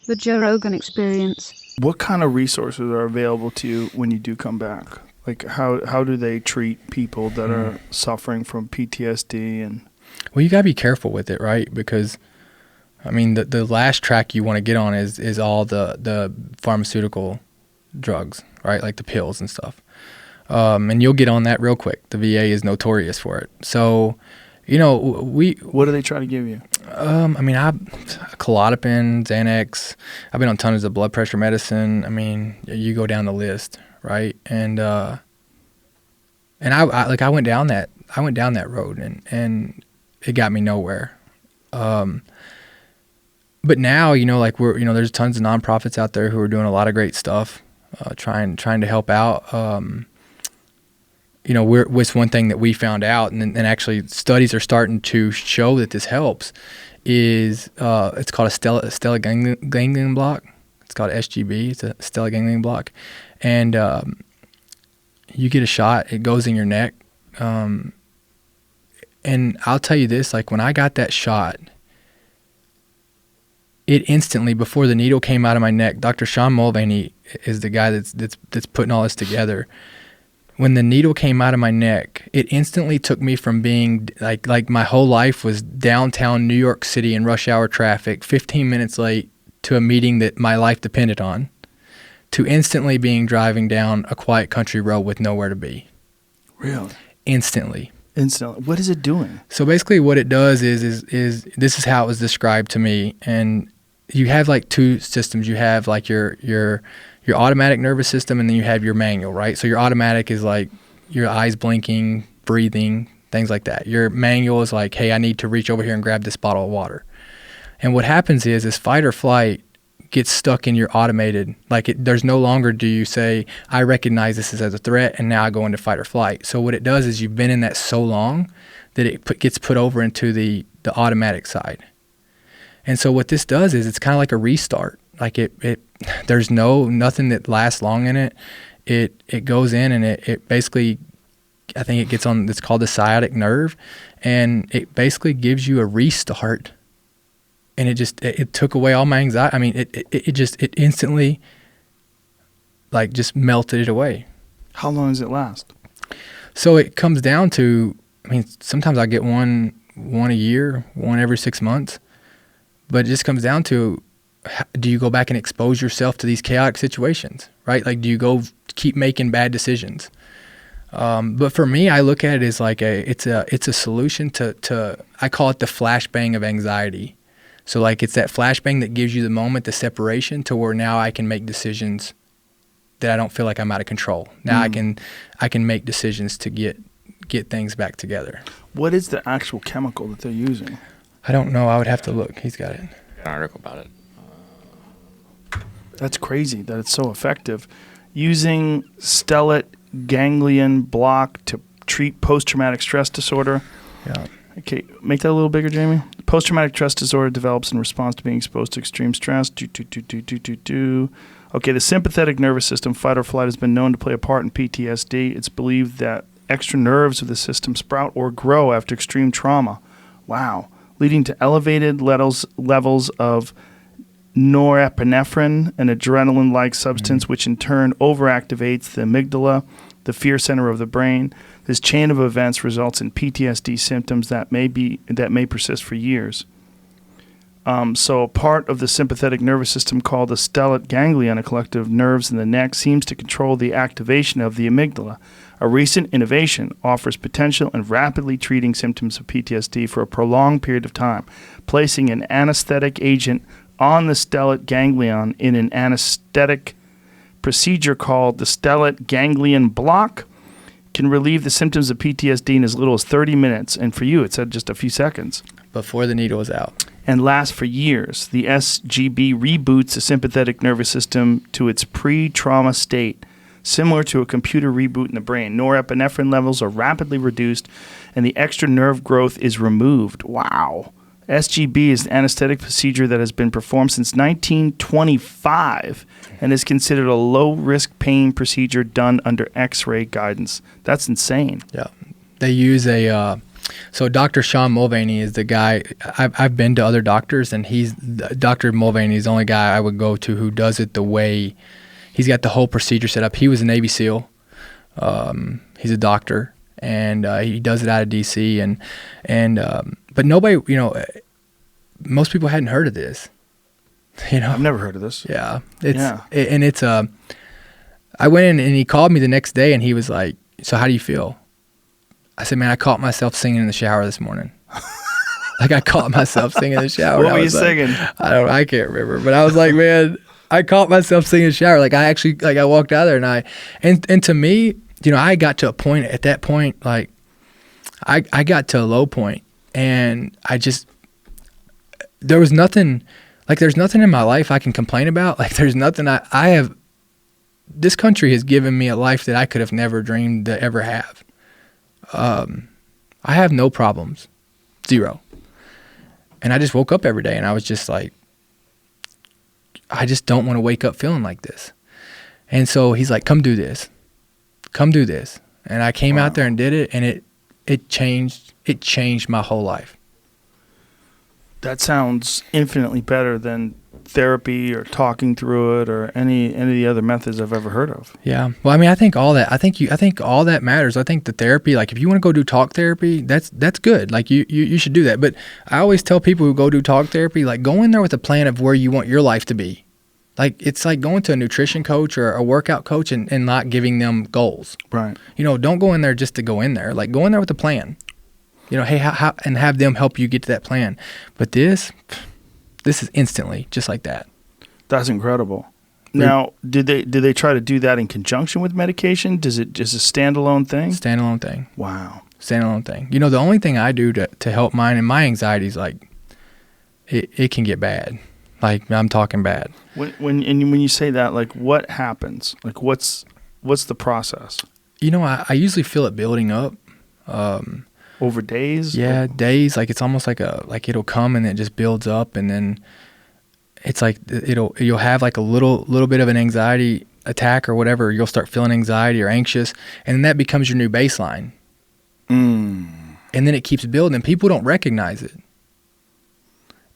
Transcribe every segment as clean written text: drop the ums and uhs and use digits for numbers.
The Joe Rogan Experience. What kind of resources are available to you when you do come back? Like how do they treat people that are suffering from PTSD? And well, you gotta be careful with it, right? Because I mean, the last track you want to get on is all the pharmaceutical drugs, right? Like the pills and stuff. And you'll get on that real quick. The VA is notorious for it. So, you know, what do they try to give you? I mean, Klonopin, Xanax. I've been on tons of blood pressure medicine. I mean, you go down the list, right? And I went down that road and it got me nowhere. But now, you know, like there's tons of nonprofits out there who are doing a lot of great stuff, trying to help out. You know, what's one thing that we found out, and actually studies are starting to show that this helps, is it's called a stellate ganglion block. It's called SGB. It's a stellate ganglion block. And you get a shot, it goes in your neck. And I'll tell you this, like when I got that shot, it instantly, before the needle came out of my neck, Dr. Sean Mulvaney is the guy that's putting all this together. When the needle came out of my neck, it instantly took me from being like my whole life was downtown New York City in rush hour traffic, 15 minutes late to a meeting that my life depended on, to instantly being driving down a quiet country road with nowhere to be. Really? Instantly. What is it doing? So basically what it does is this is how it was described to me. And you have like two systems. You have like your automatic nervous system, and then you have your manual, right? So your automatic is like your eyes blinking, breathing, things like that. Your manual is like, hey, I need to reach over here and grab this bottle of water. And what happens is fight or flight gets stuck in your automated, there's no longer do you say, I recognize this as a threat, and now I go into fight or flight. So what it does is you've been in that so long that it gets put over into the automatic side. And so what this does is it's kind of like a restart. Like there's nothing that lasts long in it. It goes in and it basically, I think it gets on, it's called the sciatic nerve, and it basically gives you a restart. And it took away all my anxiety. I mean, it instantly just melted it away. How long does it last? So it comes down to, I mean, sometimes I get one a year, one every 6 months, but it just comes down to, do you go back and expose yourself to these chaotic situations, right? Like, do you go keep making bad decisions? But for me, I look at it as like it's a solution to I call it the flashbang of anxiety. So like it's that flashbang that gives you the moment, the separation, to where now I can make decisions that I don't feel like I'm out of control. Now I can make decisions to get things back together. What is the actual chemical that they're using? I don't know. I would have to look. He's got it. An article about it. That's crazy that it's so effective. Using stellate ganglion block to treat post-traumatic stress disorder. Yeah. Okay, make that a little bigger, Jamie. Post-traumatic stress disorder develops in response to being exposed to extreme stress. Okay, the sympathetic nervous system, fight or flight, has been known to play a part in PTSD. It's believed that extra nerves of the system sprout or grow after extreme trauma. Wow. Leading to elevated levels of norepinephrine, an adrenaline-like substance, which in turn overactivates the amygdala, the fear center of the brain. This chain of events results in PTSD symptoms that may persist for years. So a part of the sympathetic nervous system called the stellate ganglion, a collective of nerves in the neck, seems to control the activation of the amygdala. A recent innovation offers potential in rapidly treating symptoms of PTSD for a prolonged period of time. Placing an anesthetic agent on the stellate ganglion in an anesthetic procedure called the stellate ganglion block can relieve the symptoms of PTSD in as little as 30 minutes. And for you, it said just a few seconds. Before the needle is out. And last for years. The SGB reboots the sympathetic nervous system to its pre-trauma state, similar to a computer reboot in the brain. Norepinephrine levels are rapidly reduced, and the extra nerve growth is removed. Wow. SGB is an anesthetic procedure that has been performed since 1925 and is considered a low-risk pain procedure done under X-ray guidance. That's insane. Yeah. They use So Dr. Sean Mulvaney is the guy. I've been to other doctors, and Dr. Mulvaney is the only guy I would go to who does it the way he's got the whole procedure set up. He was a Navy SEAL. He's a doctor, and he does it out of DC. But nobody, most people hadn't heard of this. I've never heard of this. Yeah, I went in and he called me the next day, and he was like, "So how do you feel?" I said, "Man, I caught myself singing in the shower this morning." Like, I caught myself singing in the shower. What were you singing? I can't remember, but I was like, man, I caught myself singing in the shower. Like, I walked out there and to me, I got to a point at that point, like I got to a low point, and there was nothing, like there's nothing in my life I can complain about. Like, there's nothing this country has given me a life that I could have never dreamed to ever have. I have no problems, 0. And I just woke up every day, and I was just like, I just don't want to wake up feeling like this. And so he's like, come do this. And I came out there and did it, and it changed my whole life. That sounds infinitely better than therapy or talking through it or any of the other methods I've ever heard of. Yeah. Well, I mean, I think all that matters. I think the therapy, like if you want to go do talk therapy, that's good. Like you should do that. But I always tell people who go do talk therapy, like, go in there with a plan of where you want your life to be. Like, it's like going to a nutrition coach or a workout coach and not giving them goals. Right. Don't go in there just to go in there. Like, go in there with a plan. Hey, how and have them help you get to that plan. But this is instantly just like that. That's incredible. Now, did they try to do that in conjunction with medication? Is it just a standalone thing? Standalone thing. Wow. Standalone thing. The only thing I do to help mine and my anxiety is, like, it can get bad. Like, I'm talking bad. When you say that, like, what happens? Like, what's the process? I usually feel it building up. Over days? Yeah, days. Like, it's almost like it'll come and it just builds up, and then it's like you'll have like a little bit of an anxiety attack or whatever. You'll start feeling anxiety or anxious, and then that becomes your new baseline. And then it keeps building, and people don't recognize it.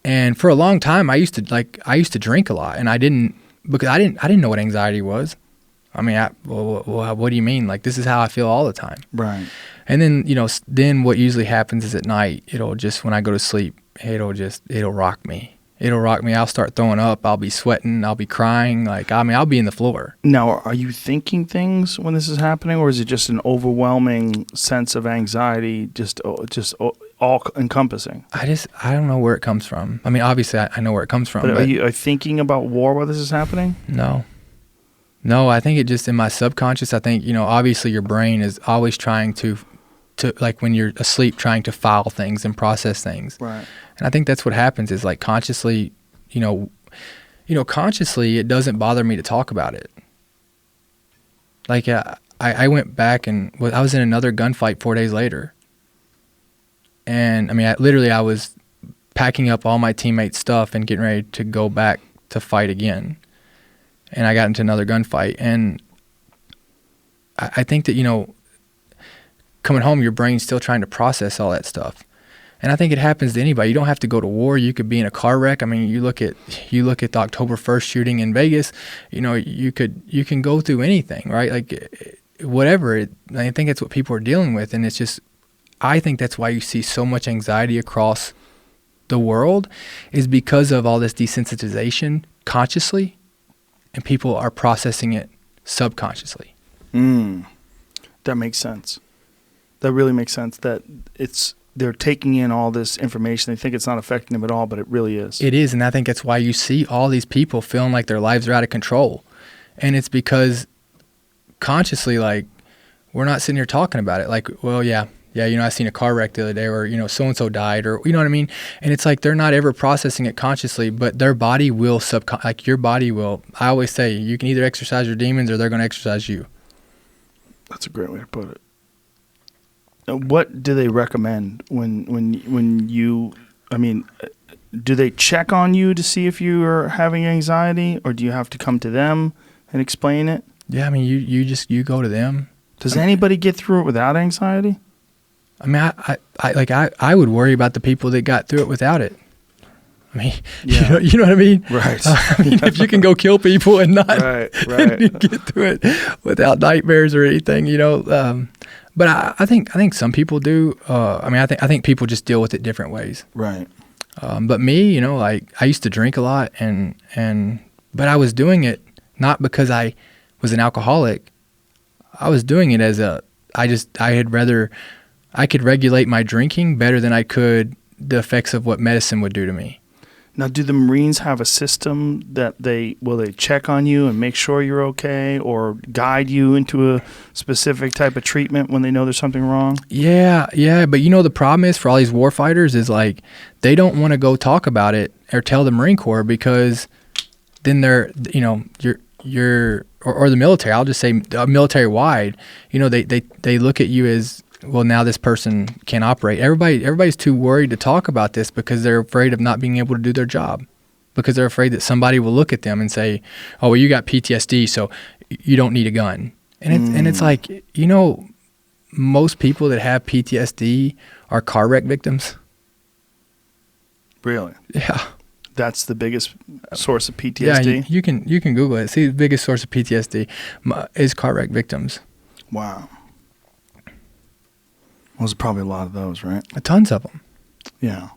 And for a long time, I used to drink a lot, and I didn't know what anxiety was. I mean, what do you mean? Like, this is how I feel all the time. Right. And then, then what usually happens is at night, when I go to sleep, it'll rock me. It'll rock me. I'll start throwing up. I'll be sweating. I'll be crying. Like, I mean, I'll be in the floor. Now, are you thinking things when this is happening, or is it just an overwhelming sense of anxiety, just all encompassing? I don't know where it comes from. I mean, obviously I know where it comes from. But are you thinking about war while this is happening? No, I think it just in my subconscious. I think, obviously your brain is always trying to like when you're asleep, trying to file things and process things. Right. And I think that's what happens is, like, consciously, consciously it doesn't bother me to talk about it. Like, I went back and I was in another gunfight 4 days later. And I mean, I was packing up all my teammates' stuff and getting ready to go back to fight again. And I got into another gunfight. And I think that, coming home, your brain's still trying to process all that stuff. And I think it happens to anybody. You don't have to go to war. You could be in a car wreck. I mean, you look at the October 1st shooting in Vegas, you can go through anything, right? Like, whatever. I think that's what people are dealing with. And it's just, I think that's why you see so much anxiety across the world, is because of all this desensitization consciously, and people are processing it subconsciously. That makes sense. That really makes sense, that they're taking in all this information. They think it's not affecting them at all, but it really is. It is, and I think that's why you see all these people feeling like their lives are out of control. And it's because consciously, like, we're not sitting here talking about it. Like, well, yeah, I seen a car wreck the other day, or, so-and-so died, or, you know what I mean? And it's like they're not ever processing it consciously, but their body will like your body will. I always say, you can either exercise your demons or they're going to exercise you. That's a great way to put it. What do they recommend when you, I mean, do they check on you to see if you are having anxiety, or do you have to come to them and explain it? Yeah, I mean, you go to them. Does anybody get through it without anxiety? I mean, I would worry about the people that got through it without it. I mean, Yeah. you know what I mean? Right. I mean, if you can go kill people and not Right. get through it without nightmares or anything, but I think some people do. I mean, I think people just deal with it different ways. Right. But me, like I used to drink a lot, but I was doing it not because I was an alcoholic. I was doing it as I could regulate my drinking better than I could the effects of what medicine would do to me. Now, do the Marines have a system that they check on you and make sure you're okay, or guide you into a specific type of treatment when they know there's something wrong? Yeah. But the problem is for all these war fighters is like they don't want to go talk about it or tell the Marine Corps because then they're you're or the military. I'll just say military wide. They look at you as, well, now this person can't operate. Everybody's too worried to talk about this because they're afraid of not being able to do their job, because they're afraid that somebody will look at them and say, oh, well, you got PTSD, so you don't need a gun. And it's like, most people that have PTSD are car wreck victims. Really? Yeah. That's the biggest source of PTSD? Yeah, you can Google it. See, the biggest source of PTSD is car wreck victims. Wow. Well, there's probably a lot of those, right? Tons of them. Yeah.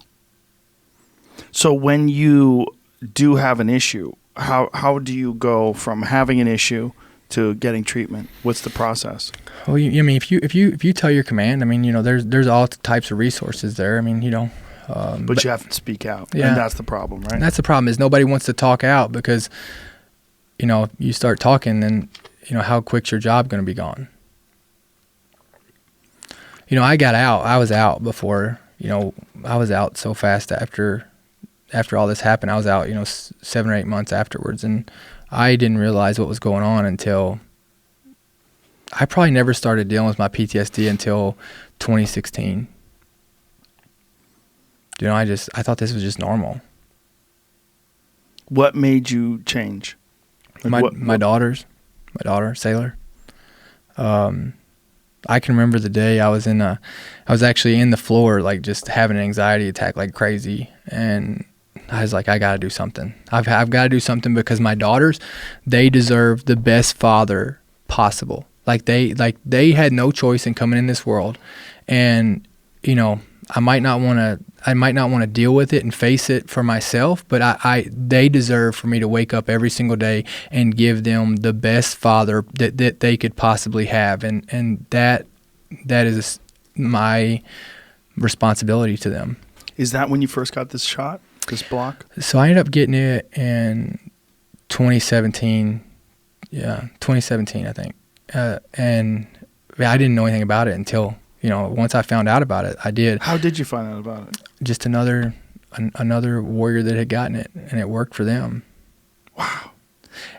So when you do have an issue, how do you go from having an issue to getting treatment? What's the process? Well, I mean, if you tell your command, I mean, there's all types of resources there. I mean, but you have to speak out. Yeah. And that's the problem, right? That's the problem, is nobody wants to talk out because, you start talking, then, how quick's your job going to be gone? I got out. I was out before, I was out so fast after all this happened. I was out, 7 or 8 months afterwards, and I didn't realize what was going on until I probably never started dealing with my PTSD until 2016. I thought this was just normal. What made you change? My daughter, Sailor. I can remember the day I was actually in the floor, like just having an anxiety attack like crazy. And I was like, I got to do something. I've got to do something because my daughters, they deserve the best father possible. Like they had no choice in coming in this world. And, I might not want to deal with it and face it for myself, but they deserve for me to wake up every single day and give them the best father that they could possibly have, and that is my responsibility to them. Is that when you first got this shot, this block? So I ended up getting it in 2017. Yeah, 2017, I think, and I didn't know anything about it until. Once I found out about it, I did. How did you find out about it? Just another warrior that had gotten it, and it worked for them. Wow.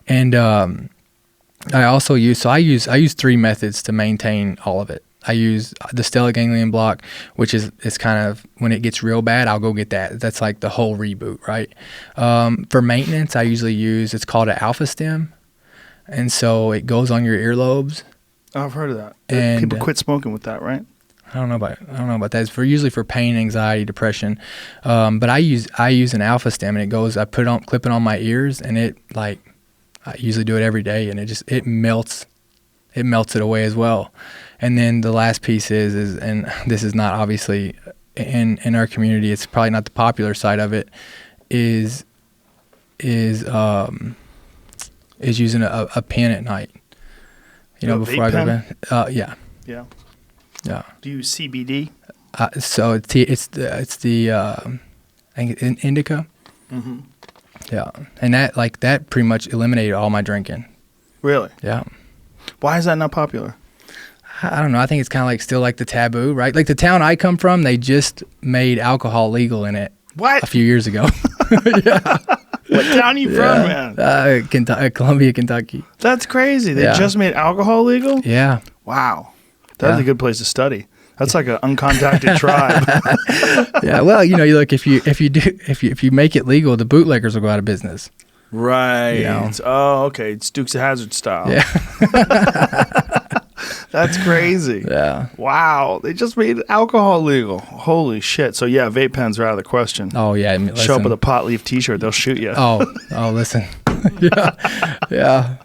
And I also use 3 methods to maintain all of it. I use the Stellate ganglion block, which is kind of, when it gets real bad, I'll go get that. That's like the whole reboot, right? For maintenance, I usually use, it's called an alpha stem, and so it goes on your earlobes. Oh, I've heard of that. And people quit smoking with that, right? I don't know about that. It's usually for pain, anxiety, depression. But I use an alpha stem, and it goes. I clip it on my ears, and I usually do it every day, and it melts it away as well. And then the last piece is, and this is not obviously in our community. It's probably not the popular side of it. Is using a pen at night. Before I go to bed. Yeah. Yeah. Yeah. Do you use CBD? So it's the I think it's indica. Mm-hmm. Yeah, and that pretty much eliminated all my drinking. Really? Yeah. Why is that not popular? I don't know. I think it's kind of still like the taboo, right? Like the town I come from, they just made alcohol legal in it. What? A few years ago. Yeah. What town are you from, man? Columbia, Kentucky. That's crazy. They just made alcohol legal? Yeah. Wow. That's a good place to study. That's like an uncontacted tribe. Yeah. Well, look, if you make it legal, the bootleggers will go out of business. Right. Oh, okay. It's Dukes of Hazzard style. Yeah. That's crazy. Yeah. Wow. They just made alcohol legal. Holy shit. So yeah, vape pens are out of the question. Oh yeah. I mean, Show up with a pot leaf t-shirt, they'll shoot you. Oh, listen. Yeah.